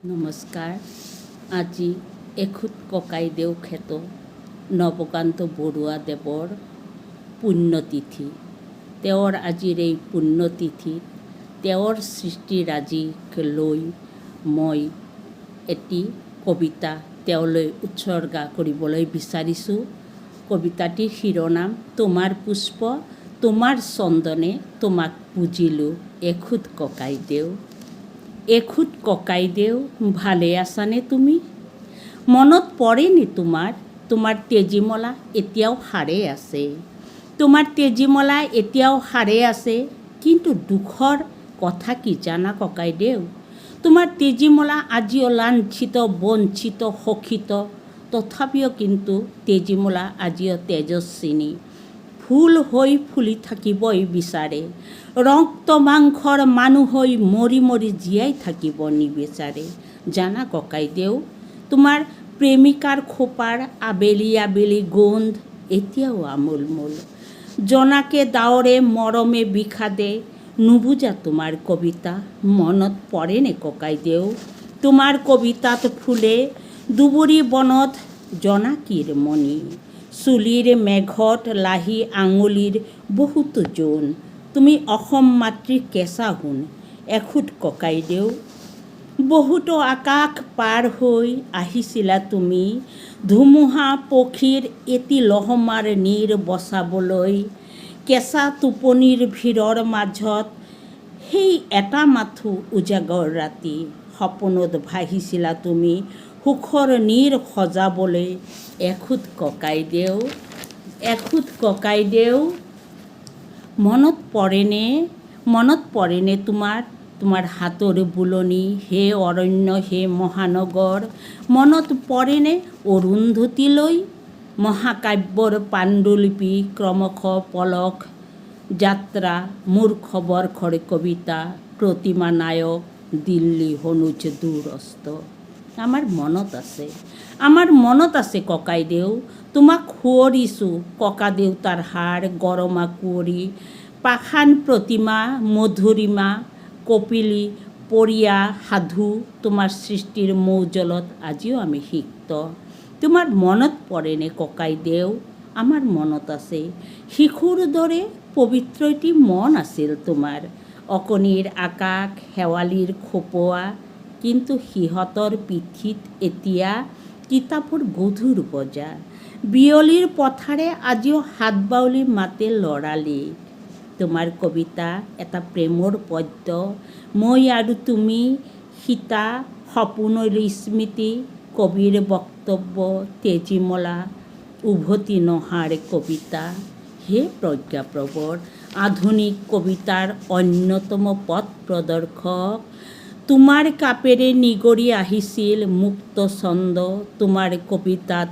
নমস্কাৰ। আজি এখুত ককাইদেউ খ্যাত নৱকান্ত বৰুৱাদেৱৰ পুণ্যতিথি। তেওঁৰ আজিৰ এই পুণ্যতিথিত তেওঁৰ সৃষ্টিৰাজিক লৈ মই এটি কবিতা তেওঁলৈ উৎসৰ্গা কৰিবলৈ বিচাৰিছোঁ। কবিতাটিৰ শিৰোনাম তোমাৰ পুষ্প তোমাৰ চন্দনে তোমাক পুজিলোঁ এখুত ককাইদেউ। এখুত ককাইদেউ ভালে আছানে তুমি? মনত পৰেনে তোমাৰ তেজীমলা এতিয়াও সাৰে আছে। তোমাৰ তেজীমলা এতিয়াও সাৰে আছে। কিন্তু দুখৰ কথা কি জানা ককাইদেউ? তোমাৰ তেজীমলা আজিও লাঞ্ছিত বঞ্চিত শোষিত, তথাপিও কিন্তু তেজীমলা আজিও তেজস্বিনী। ফুল হৈ ফুলি থাকিবই বিচাৰে, ৰক্ত মাংসৰ মানুহ হৈ মৰি মৰি জীয়াই থাকিব নিবিচাৰে। জানা ককাইদেউ, তোমাৰ প্ৰেমিকাৰ খোপাৰ আবেলি আবেলি গোন্ধ এতিয়াও আমোলমোল। জোনাকে ডাৱৰে মৰমে বিষাদে নুবুজা তোমাৰ কবিতা মনত পৰেনে ককাইদেউ? তোমাৰ কবিতাত ফুলে দুবৰি বনত জোনাকীৰ মণি, চুলিৰ মেঘত লাহি আঙুলিৰ বহুতো জোন। তুমি অসম মাতৃৰ কেঁচা সোণ এখুত ককাইদেউ। বহুতো আকাশ পাৰ হৈ আহিছিলা তুমি, ধুমুহা পক্ষীৰ এটি লহমাৰ নীৰ বচাবলৈ। কেঁচা টোপনিৰ ভিৰৰ মাজত সেই এটা মাথো উজাগৰ ৰাতি, সপোনত ভাহিছিলা তুমি সুখৰ নীৰ সজাবলৈ এখুত ককাইদেউ। এখুত ককাইদেউ মনত পৰেনে তোমাৰ হাতৰ বুলনি হে অৰণ্য হে মহানগৰ? মনত পৰেনে অৰুন্ধতীলৈ? মহাকাব্যৰ পাণ্ডুলিপি ক্ৰমশ পলক যাত্ৰা মূৰ্খ বৰ্ষৰ কবিতা প্ৰতিমা নায়ক দিল্লী অনুজ দূৰস্থ। আমাৰ মনত আছে ককাইদেউ, তোমাক সুঁৱৰিছোঁ ককাদেউতাৰ হাড় গৰমা কুঁৱৰী, পাষাণ প্ৰতিমা মধুৰিমা কপিলী পৰিয়া সাধু। তোমাৰ সৃষ্টিৰ মৌজলত আজিও আমি সিক্ত। তোমাৰ মনত পৰেনে ককাইদেউ? আমাৰ মনত আছে। শিশুৰ দৰে পবিত্ৰ এটি মন আছিল তোমাৰ, অকণিৰ আকাশ শেৱালিৰ খোপোৱা। কিন্তু সিহঁতৰ পিঠিত এতিয়া কিতাপৰ গধুৰ বোজা, বিয়লিৰ পথাৰে আজিও হাত বাউলি মাতে লৰালিক। তোমাৰ কবিতা এটা প্ৰেমৰ পদ্য, মই আৰু তুমি সীতা সপোনৰ স্মৃতি, কবিৰ বক্তব্য তেজীমলা উভতি নহাৰ কবিতা। হে প্ৰজ্ঞাপ্ৰবৰ আধুনিক কবিতাৰ অন্যতম পথ প্ৰদৰ্শক, তোমাৰ কাপেৰে নিগৰি আহিছিল মুক্ত ছন্দ। তোমাৰ কবিতাত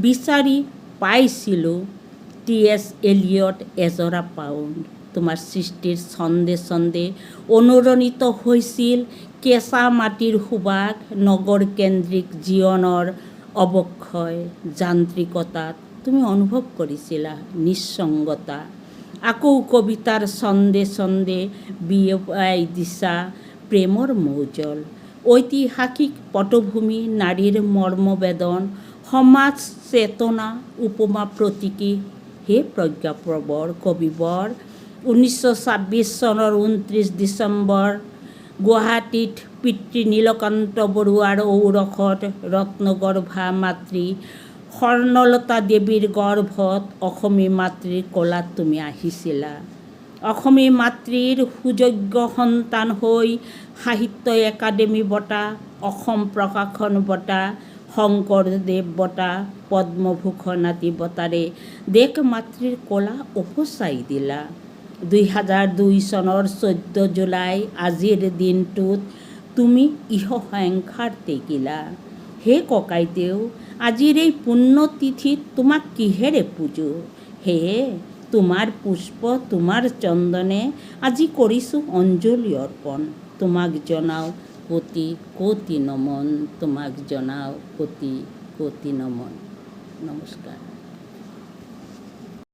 বিচাৰি পাইছিলোঁ টি.এছ. Elliot এজোৰা pound. তোমাৰ সৃষ্টিৰ ছন্দে ছন্দে অনুৰণিত হৈছিল কেঁচা মাটিৰ সুবাস, নগৰকেন্দ্ৰিক জীৱনৰ অৱক্ষয়, যান্ত্ৰিকতাত তুমি অনুভৱ কৰিছিলা নিঃসংগতা। আকৌ কবিতাৰ ছন্দে ছন্দে বিয়পাই দিছা প্ৰেমৰ মৌজল, ঐতিহাসিক পটভূমি, নাৰীৰ মৰ্মবেদন, সমাজ চেতনা, উপমা প্ৰতীকী। হে প্ৰজ্ঞাপ্ৰবৰ কবিবৰ, 1926 চনৰ 29 ডিচেম্বৰ গুৱাহাটীত পিতৃ নীলকান্ত বৰুৱাৰ ঔৰসত ৰত্নগৰ্ভা মাতৃ স্বৰ্ণলতা দেৱীৰ গৰ্ভত অসমী মাতৃৰ কোলাত তুমি আহিছিলা। অসমী মাতৃৰ সুযোগ্য সন্তান হৈ সাহিত্য একাডেমী বঁটা, অসম প্ৰকাশন বঁটা, শংকৰদেৱ বঁটা, পদ্মভূষণ আদি বঁটাৰে দেশ মাতৃৰ কোলা উপচাই দিলা। 2002 চনৰ 14 জুলাই আজিৰ দিনটোত তুমি ইহ সংসাৰ ত্যাগিলা। হে ককাইদেউ, আজিৰ এই পুণ্যতিথিত তোমাক কিহেৰে পুজো? সেয়ে তোমাৰ পুষ্প তোমাৰ চন্দনে আজি কৰিছোঁ অঞ্জলি অৰ্পণ। তোমাক জনাওঁ কোটি কোটি নমন, তোমাক জনাওঁ কোটি কোটি নমন। নমস্কাৰ।